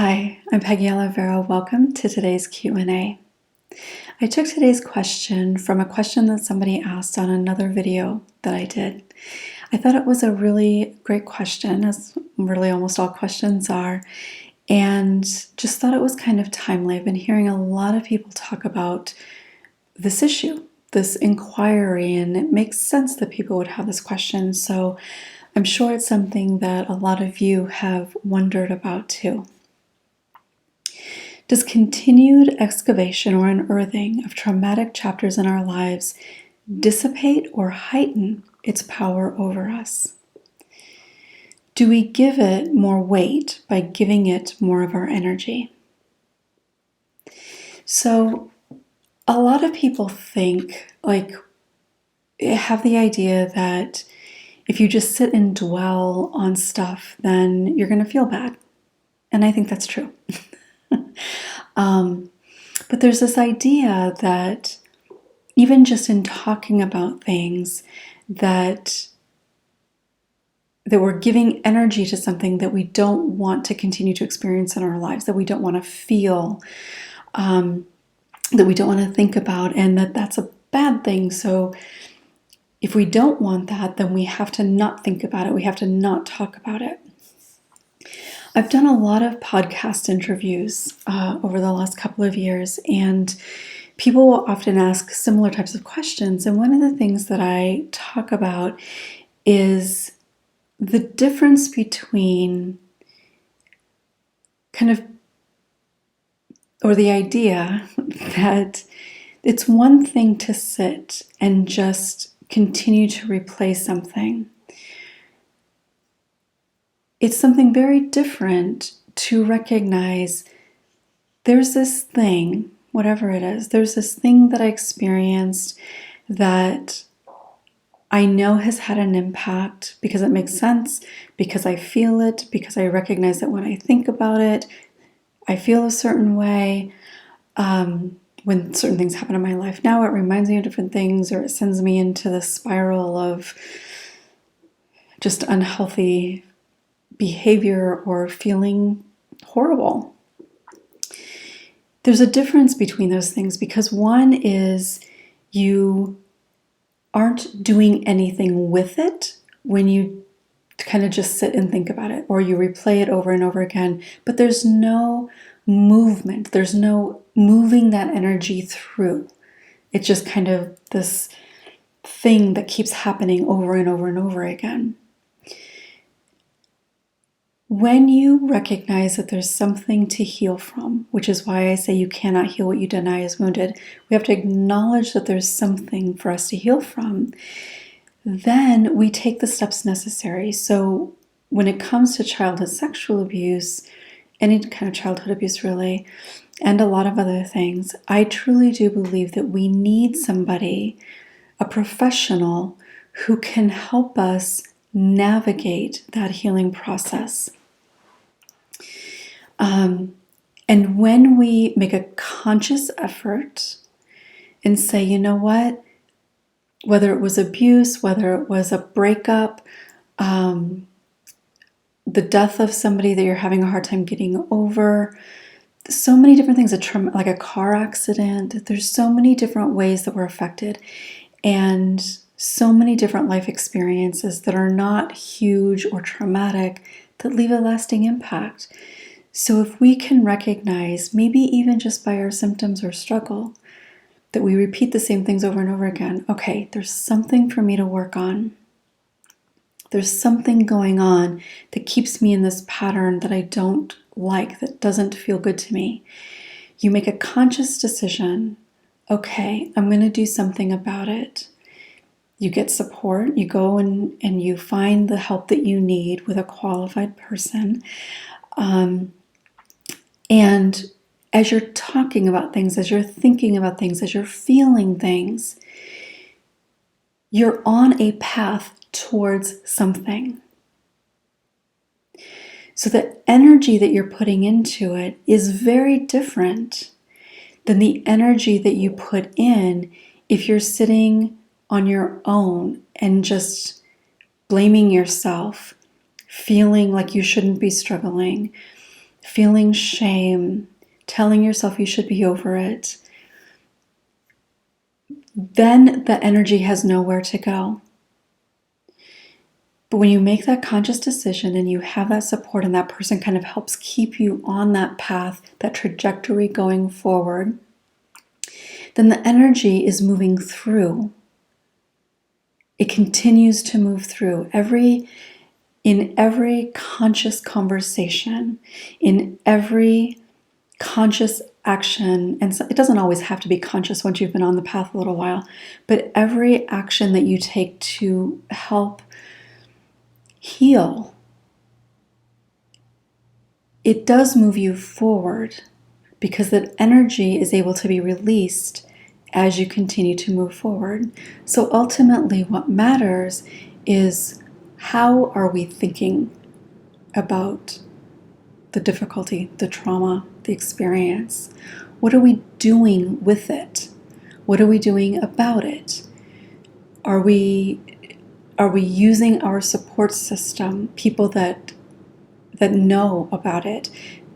Hi, I'm Peggy Oliveira. Welcome to today's Q&A. I took today's question from a question that somebody asked on another video that I did. I thought it was a really great question, as really almost all questions are, and just thought it was kind of timely. I've been hearing a lot of people talk about this issue, this inquiry, and it makes sense that people would have this question. So I'm sure it's something that a lot of you have wondered about too. Does continued excavation or unearthing of traumatic chapters in our lives dissipate or heighten its power over us? Do we give it more weight by giving it more of our energy? So, a lot of people have the idea that if you just sit and dwell on stuff, then you're going to feel bad. And I think that's true. But there's this idea that even just in talking about things, that we're giving energy to something that we don't want to continue to experience in our lives, that we don't want to feel, that we don't want to think about, and that's a bad thing. So if we don't want that, then we have to not think about it. We have to not talk about it. I've done a lot of podcast interviews over the last couple of years, and people will often ask similar types of questions. And one of the things that I talk about is the difference between or the idea that it's one thing to sit and just continue to replay something. It's something very different to recognize there's this thing, whatever it is, there's this thing that I experienced that I know has had an impact because it makes sense, because I feel it, because I recognize that when I think about it, I feel a certain way. When certain things happen in my life now, it reminds me of different things, or it sends me into the spiral of just unhealthy behavior or feeling horrible. There's a difference between those things, because one is you aren't doing anything with it when you kind of just sit and think about it, or you replay it over and over again, but there's no movement, there's no moving that energy through. It's just kind of this thing that keeps happening over and over and over again. When you recognize that there's something to heal from, which is why I say you cannot heal what you deny is wounded, we have to acknowledge that there's something for us to heal from. Then we take the steps necessary. So when it comes to childhood sexual abuse, any kind of childhood abuse really, and a lot of other things, I truly do believe that we need somebody, a professional, who can help us navigate that healing process. And when we make a conscious effort and say, you know what, whether it was abuse, whether it was a breakup, the death of somebody that you're having a hard time getting over, so many different things, like a car accident, there's so many different ways that we're affected, and so many different life experiences that are not huge or traumatic that leave a lasting impact. So if we can recognize, maybe even just by our symptoms or struggle, that we repeat the same things over and over again, okay, there's something for me to work on. There's something going on that keeps me in this pattern that I don't like, that doesn't feel good to me. You make a conscious decision, okay, I'm going to do something about it. You get support, you go and you find the help that you need with a qualified person. And as you're talking about things, as you're thinking about things, as you're feeling things, you're on a path towards something. So the energy that you're putting into it is very different than the energy that you put in if you're sitting on your own and just blaming yourself, feeling like you shouldn't be struggling, feeling shame, telling yourself you should be over it, then the energy has nowhere to go. But when you make that conscious decision and you have that support and that person kind of helps keep you on that path, that trajectory going forward, then the energy is moving through. It continues to move through. In every conscious conversation, in every conscious action, and so it doesn't always have to be conscious once you've been on the path a little while, but every action that you take to help heal, it does move you forward because that energy is able to be released as you continue to move forward. So ultimately, what matters is how are we thinking about the difficulty, the trauma, the experience? What are we doing with it? What are we doing about it? Are we using our support system, people that know about it,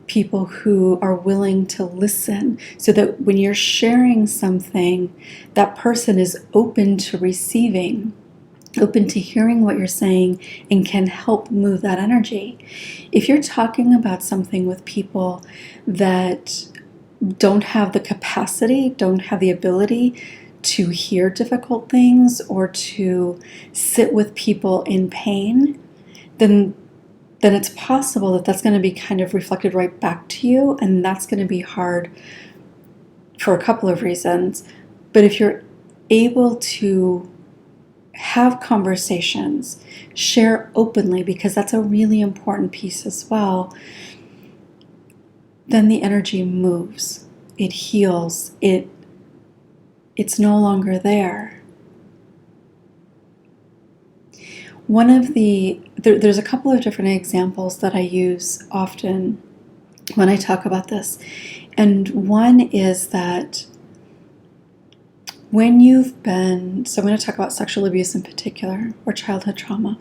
people who are willing to listen, so that when you're sharing something, that person is open to receiving, open to hearing what you're saying, and can help move that energy. If you're talking about something with people that don't have the capacity, don't have the ability to hear difficult things or to sit with people in pain, then it's possible that that's going to be kind of reflected right back to you, and that's going to be hard for a couple of reasons. But if you're able to have conversations, share openly, because that's a really important piece as well, then the energy moves, it heals, it's no longer there. There's a couple of different examples that I use often when I talk about this. And one is that when you've been, so I'm going to talk about sexual abuse in particular, or childhood trauma.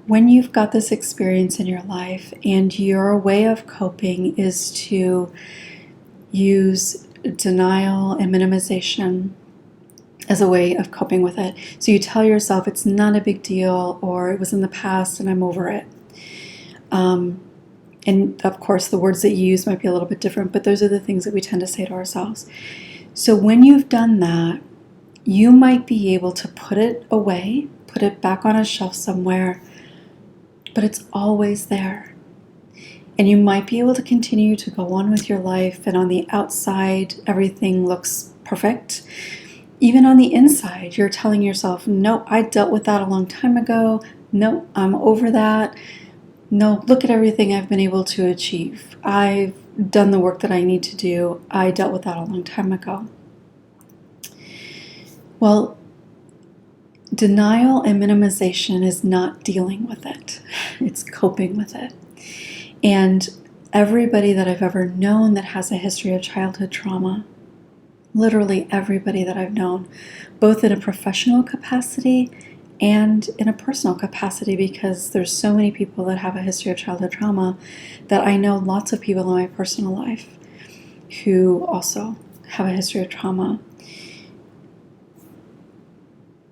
When you've got this experience in your life and your way of coping is to use denial and minimization as a way of coping with it. So you tell yourself it's not a big deal, or it was in the past and I'm over it. And of course, the words that you use might be a little bit different, but those are the things that we tend to say to ourselves. So when you've done that, you might be able to put it away, put it back on a shelf somewhere, but it's always there. And you might be able to continue to go on with your life, and on the outside, everything looks perfect. Even on the inside, you're telling yourself, no, I dealt with that a long time ago. No, I'm over that. No, look at everything I've been able to achieve. I've done the work that I need to do. I dealt with that a long time ago. Well, denial and minimization is not dealing with it. It's coping with it. And everybody that I've ever known that has a history of childhood trauma, literally everybody that I've known, both in a professional capacity and in a personal capacity, because there's so many people that have a history of childhood trauma, that I know lots of people in my personal life who also have a history of trauma.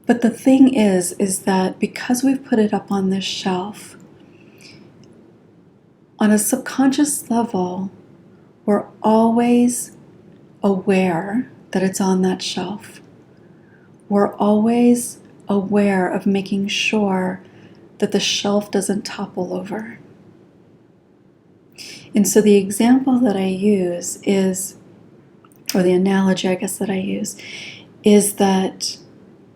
But the thing is that because we've put it up on this shelf, on a subconscious level, we're always aware that it's on that shelf. We're always aware of making sure that the shelf doesn't topple over. And so the example that I use is, or the analogy I guess that I use, is that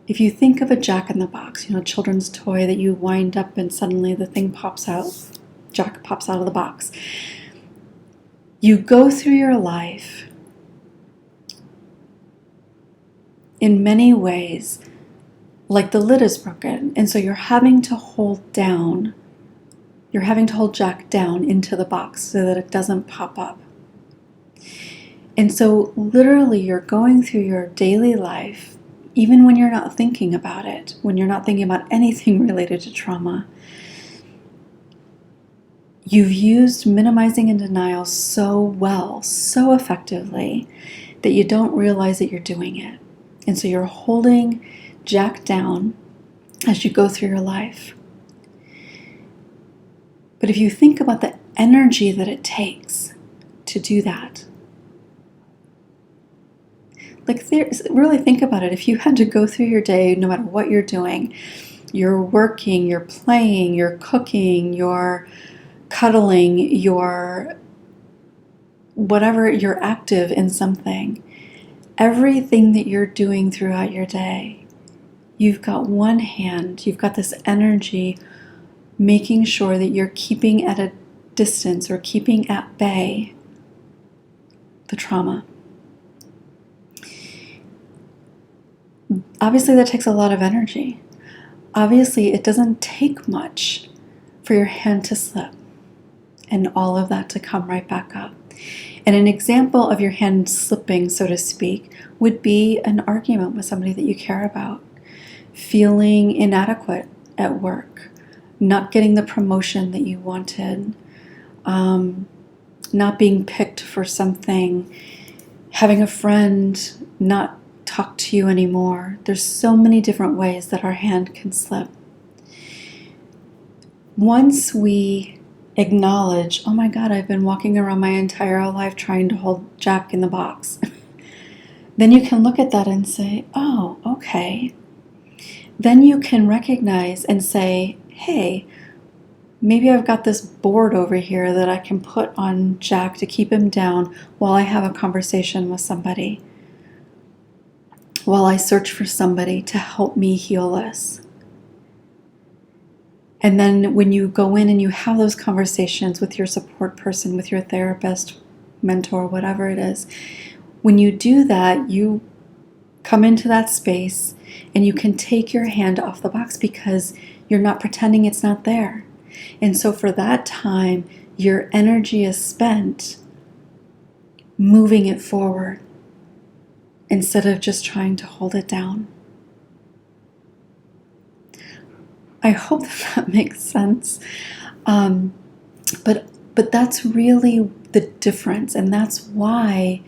if you think of a jack-in-the-box, a children's toy that you wind up and suddenly the thing pops out, Jack pops out of the box. You go through your life in many ways like the lid is broken, and so you're having to hold Jack down into the box so that it doesn't pop up. And so literally you're going through your daily life, even when you're not thinking about it, when you're not thinking about anything related to trauma, you've used minimizing and denial so well, so effectively, that you don't realize that you're doing it. And so you're holding Jack down as you go through your life. But if you think about the energy that it takes to do that, really think about it. If you had to go through your day, no matter what you're doing, you're working, you're playing, you're cooking, you're cuddling, you're whatever, you're active in something, everything that you're doing throughout your day, you've got one hand, you've got this energy making sure that you're keeping at a distance or keeping at bay the trauma. Obviously, that takes a lot of energy. Obviously, it doesn't take much for your hand to slip and all of that to come right back up. And an example of your hand slipping, so to speak, would be an argument with somebody that you care about, feeling inadequate at work, not getting the promotion that you wanted, not being picked for something, having a friend not talk to you anymore. There's so many different ways that our hand can slip. Once we acknowledge, oh my God, I've been walking around my entire life trying to hold Jack in the box, then you can look at that and say, oh, okay. Then you can recognize and say, hey, maybe I've got this board over here that I can put on Jack to keep him down while I have a conversation with somebody, while I search for somebody to help me heal this. And then when you go in and you have those conversations with your support person, with your therapist, mentor, whatever it is, when you do that, you come into that space and you can take your hand off the box because you're not pretending it's not there. And so for that time, your energy is spent moving it forward instead of just trying to hold it down. I hope that makes sense. But that's really the difference. And that's why,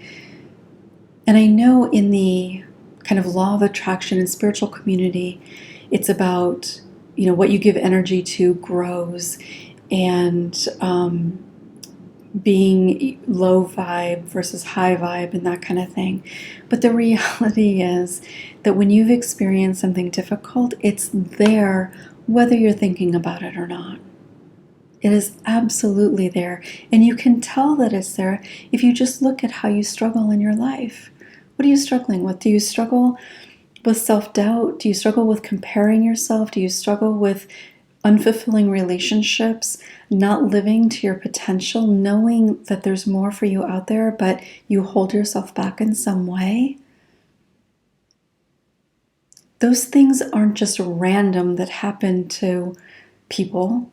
and I know in the kind of law of attraction and spiritual community, it's about, what you give energy to grows, and being low vibe versus high vibe and that kind of thing. But the reality is that when you've experienced something difficult, it's there whether you're thinking about it or not. It is absolutely there. And you can tell that it's there if you just look at how you struggle in your life. What are you struggling with? Do you struggle with self-doubt? Do you struggle with comparing yourself? Do you struggle with unfulfilling relationships, not living to your potential, knowing that there's more for you out there, but you hold yourself back in some way? Those things aren't just random that happen to people.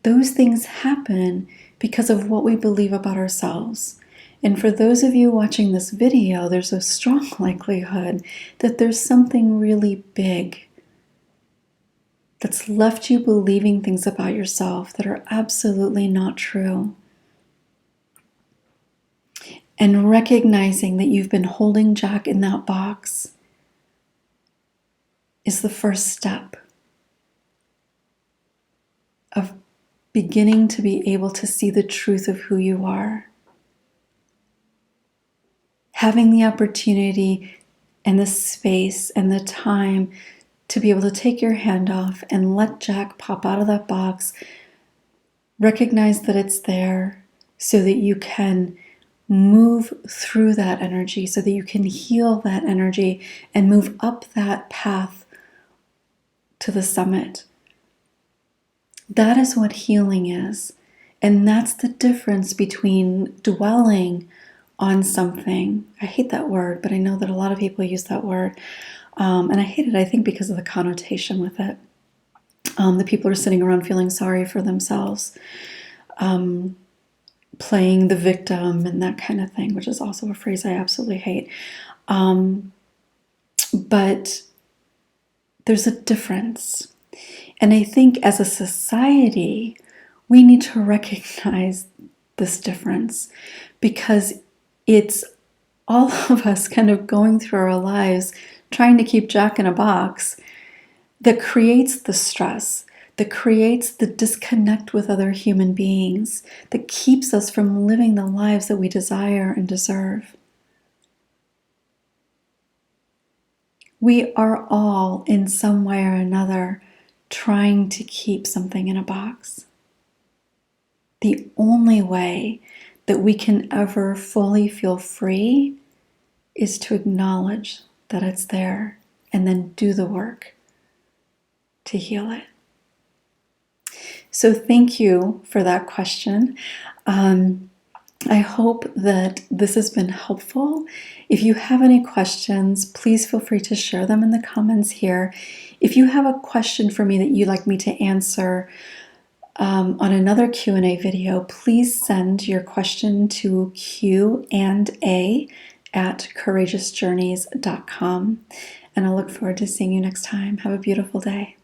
Those things happen because of what we believe about ourselves. And for those of you watching this video, there's a strong likelihood that there's something really big that's left you believing things about yourself that are absolutely not true. And recognizing that you've been holding Jack in that box is the first step of beginning to be able to see the truth of who you are. Having the opportunity and the space and the time to be able to take your hand off and let Jack pop out of that box, recognize that it's there so that you can move through that energy, so that you can heal that energy and move up that path to the summit. That is what healing is. And that's the difference between dwelling on something. I hate that word, but I know that a lot of people use that word. And I hate it, I think, because of the connotation with it. The people are sitting around feeling sorry for themselves, playing the victim and that kind of thing, which is also a phrase I absolutely hate. But there's a difference. And I think as a society, we need to recognize this difference, because it's all of us kind of going through our lives trying to keep Jack in a box that creates the stress, that creates the disconnect with other human beings, that keeps us from living the lives that we desire and deserve. We are all, in some way or another, trying to keep something in a box. The only way that we can ever fully feel free is to acknowledge that it's there and then do the work to heal it. So thank you for that question. I hope that this has been helpful. If you have any questions, please feel free to share them in the comments here. If you have a question for me that you'd like me to answer on another Q&A video, please send your question to Q&A@courageousjourneys.com. And I look forward to seeing you next time. Have a beautiful day.